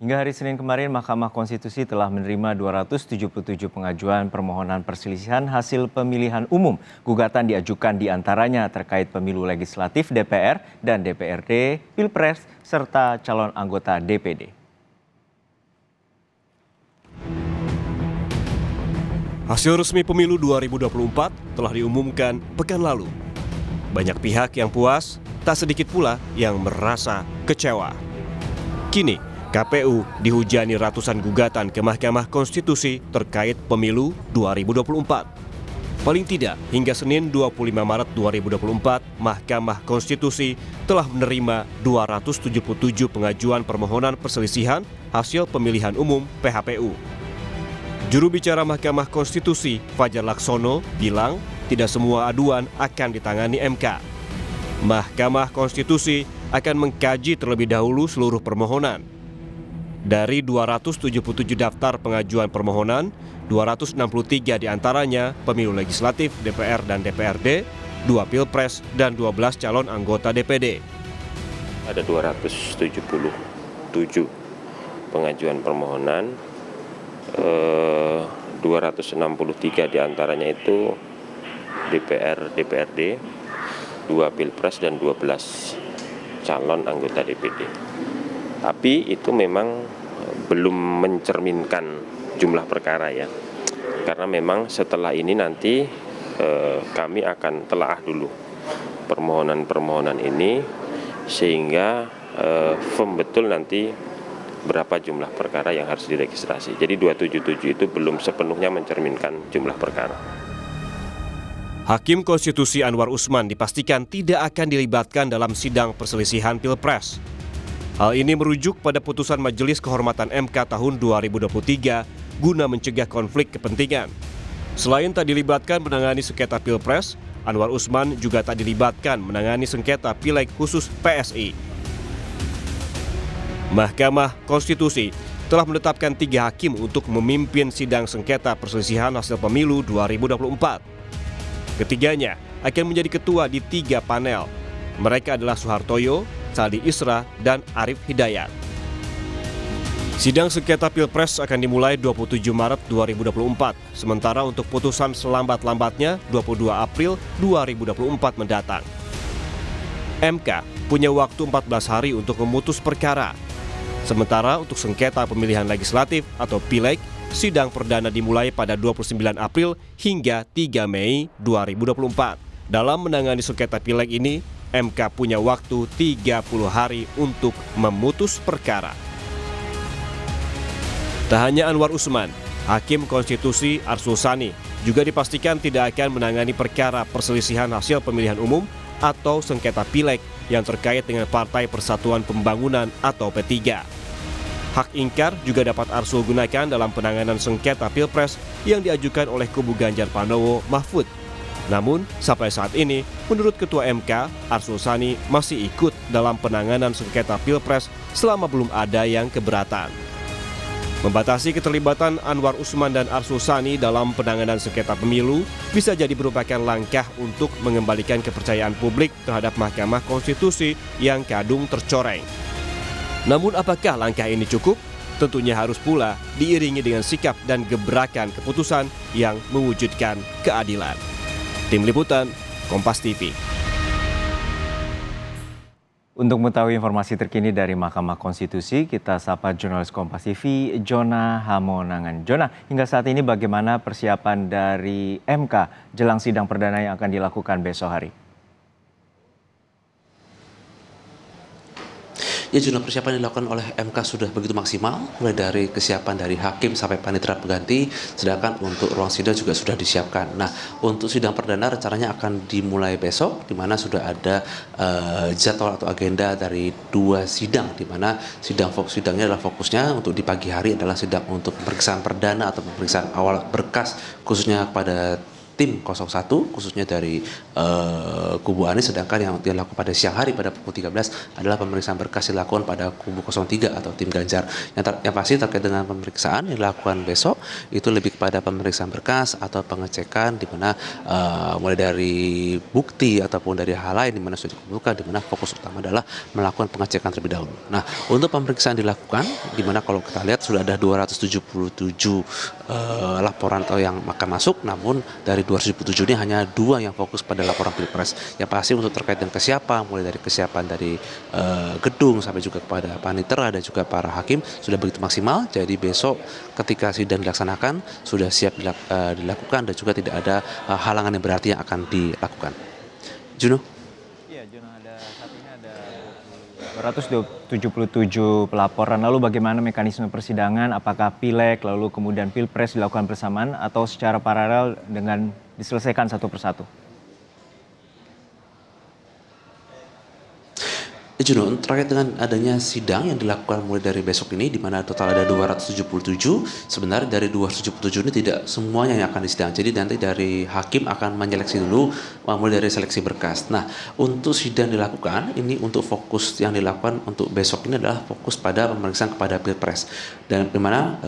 Hingga hari Senin kemarin, Mahkamah Konstitusi telah menerima 277 pengajuan permohonan perselisihan hasil pemilihan umum. Gugatan diajukan diantaranya terkait pemilu legislatif DPR dan DPRD, Pilpres, serta calon anggota DPD. Hasil resmi pemilu 2024 telah diumumkan pekan lalu. Banyak pihak yang puas, tak sedikit pula yang merasa kecewa. Kini, KPU dihujani ratusan gugatan ke Mahkamah Konstitusi terkait pemilu 2024. Paling tidak, hingga Senin 25 Maret 2024, Mahkamah Konstitusi telah menerima 277 pengajuan permohonan perselisihan hasil pemilihan umum PHPU. Juru bicara Mahkamah Konstitusi, Fajar Laksono, bilang tidak semua aduan akan ditangani MK. Mahkamah Konstitusi akan mengkaji terlebih dahulu seluruh permohonan. Dari 277 daftar pengajuan permohonan, 263 diantaranya pemilu legislatif DPR dan DPRD, 2 Pilpres, dan 12 calon anggota DPD. Ada 277 pengajuan permohonan, 263 diantaranya itu DPR, DPRD, 2 Pilpres, dan 12 calon anggota DPD. Tapi itu memang belum mencerminkan jumlah perkara ya, karena memang setelah ini nanti kami akan telaah dulu permohonan-permohonan ini sehingga firm betul nanti berapa jumlah perkara yang harus diregistrasi. Jadi 277 itu belum sepenuhnya mencerminkan jumlah perkara. Hakim Konstitusi Anwar Usman dipastikan tidak akan dilibatkan dalam sidang perselisihan Pilpres. Hal ini merujuk pada putusan Majelis Kehormatan MK tahun 2023 guna mencegah konflik kepentingan. Selain tak dilibatkan menangani sengketa Pilpres, Anwar Usman juga tak dilibatkan menangani sengketa Pileg khusus PSI. Mahkamah Konstitusi telah menetapkan 3 hakim untuk memimpin sidang sengketa perselisihan hasil pemilu 2024. Ketiganya akan menjadi ketua di 3 panel. Mereka adalah Soehartoyo, Saldi Isra, dan Arief Hidayat. Sidang sengketa Pilpres akan dimulai 27 Maret 2024, sementara untuk putusan selambat-lambatnya 22 April 2024 mendatang. MK punya waktu 14 hari untuk memutus perkara. Sementara untuk sengketa pemilihan legislatif atau Pileg, sidang perdana dimulai pada 29 April hingga 3 Mei 2024. Dalam menangani sengketa Pileg ini, MK punya waktu 30 hari untuk memutus perkara. Tak hanya Anwar Usman, Hakim Konstitusi Arsul Sani juga dipastikan tidak akan menangani perkara perselisihan hasil pemilihan umum atau sengketa Pileg yang terkait dengan Partai Persatuan Pembangunan atau P3. Hak ingkar juga dapat Arsul gunakan dalam penanganan sengketa Pilpres yang diajukan oleh kubu Ganjar Pranowo Mahfud. Namun, sampai saat ini, menurut Ketua MK, Arsul Sani masih ikut dalam penanganan sengketa Pilpres selama belum ada yang keberatan. Membatasi keterlibatan Anwar Usman dan Arsul Sani dalam penanganan sengketa pemilu bisa jadi merupakan langkah untuk mengembalikan kepercayaan publik terhadap Mahkamah Konstitusi yang kadung tercoreng. Namun apakah langkah ini cukup? Tentunya harus pula diiringi dengan sikap dan gebrakan keputusan yang mewujudkan keadilan. Tim Liputan, Kompas TV. Untuk mengetahui informasi terkini dari Mahkamah Konstitusi, kita sapa jurnalis Kompas TV, Jona Hamonangan. Jona, hingga saat ini bagaimana persiapan dari MK jelang sidang perdana yang akan dilakukan besok hari? Ya, jumlah persiapan yang dilakukan oleh MK sudah begitu maksimal, mulai dari kesiapan dari hakim sampai panitera pengganti, sedangkan untuk ruang sidang juga sudah disiapkan. Nah, untuk sidang perdana rencananya akan dimulai besok, di mana sudah ada jadwal atau agenda dari 2 sidang, di mana sidangnya adalah fokusnya untuk di pagi hari adalah sidang untuk pemeriksaan perdana atau pemeriksaan awal berkas, khususnya kepada tim 01 khususnya dari kubu Anies, sedangkan yang dilakukan pada siang hari pada pukul 13 adalah pemeriksaan berkas dilakukan pada kubu 03 atau tim Ganjar. Yang pasti terkait dengan pemeriksaan yang dilakukan besok itu lebih kepada pemeriksaan berkas atau pengecekan di mana mulai dari bukti ataupun dari hal lain di mana sudah dikumpulkan, di mana fokus utama adalah melakukan pengecekan terlebih dahulu. Nah, untuk pemeriksaan dilakukan di mana kalau kita lihat sudah ada 277 laporan atau yang akan masuk, namun dari 277 ini hanya 2 yang fokus pada laporan Pilpres. Yang pasti untuk terkait dengan kesiapan, mulai dari kesiapan dari gedung sampai juga kepada panitera dan juga para hakim sudah begitu maksimal. Jadi besok ketika sidang dilaksanakan sudah siap dilakukan dan juga tidak ada halangan yang berarti yang akan dilakukan. Juno? Iya, Juno, saat ini ada 277 pelaporan. Lalu bagaimana mekanisme persidangan? Apakah pileg lalu kemudian pilpres dilakukan bersamaan atau secara paralel dengan diselesaikan satu persatu? Juno, terkait dengan adanya sidang yang dilakukan mulai dari besok ini, di mana total ada 277, sebenarnya dari 277 ini tidak semuanya yang akan disidang. Jadi nanti dari hakim akan menyeleksi dulu, mulai dari seleksi berkas. Nah, untuk sidang dilakukan, ini untuk fokus yang dilakukan untuk besok ini adalah fokus pada pemeriksaan kepada Pilpres. Dan di mana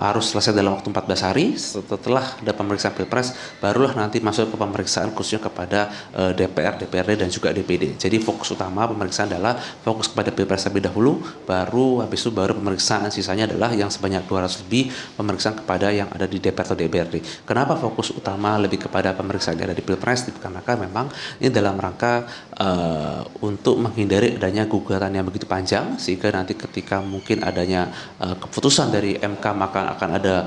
harus selesai dalam waktu 14 hari, setelah ada pemeriksaan Pilpres, barulah nanti masuk ke pemeriksaan khususnya kepada DPR, DPRD, dan juga DPD. Jadi fokus utama pemeriksaan adalah fokus kepada Pilpres terlebih dahulu, baru habis itu baru pemeriksaan sisanya adalah yang sebanyak 200 lebih pemeriksaan kepada yang ada di DPR atau DPRD. Kenapa fokus utama lebih kepada pemeriksaan yang ada di Pilpres? Dikarenakan memang ini dalam rangka untuk menghindari adanya gugatan yang begitu panjang, sehingga nanti ketika mungkin adanya keputusan dari MK maka akan ada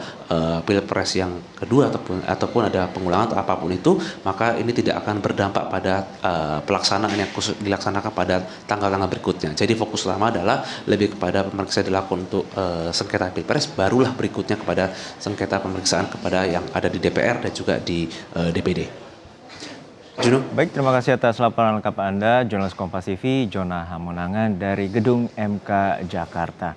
Pilpres yang kedua ataupun ada pengulangan atau apapun itu, maka ini tidak akan berdampak pada pelaksanaan yang khusus dilaksanakan pada tanggal-tanggal berikutnya. Jadi fokus utama adalah lebih kepada pemeriksaan dilakukan untuk sengketa Pilpres, barulah berikutnya kepada sengketa pemeriksaan kepada yang ada di DPR dan juga di DPD. Juno. Baik, terima kasih atas laporan lengkap Anda, jurnalis Kompas TV, Jona Hamonangan dari Gedung MK Jakarta.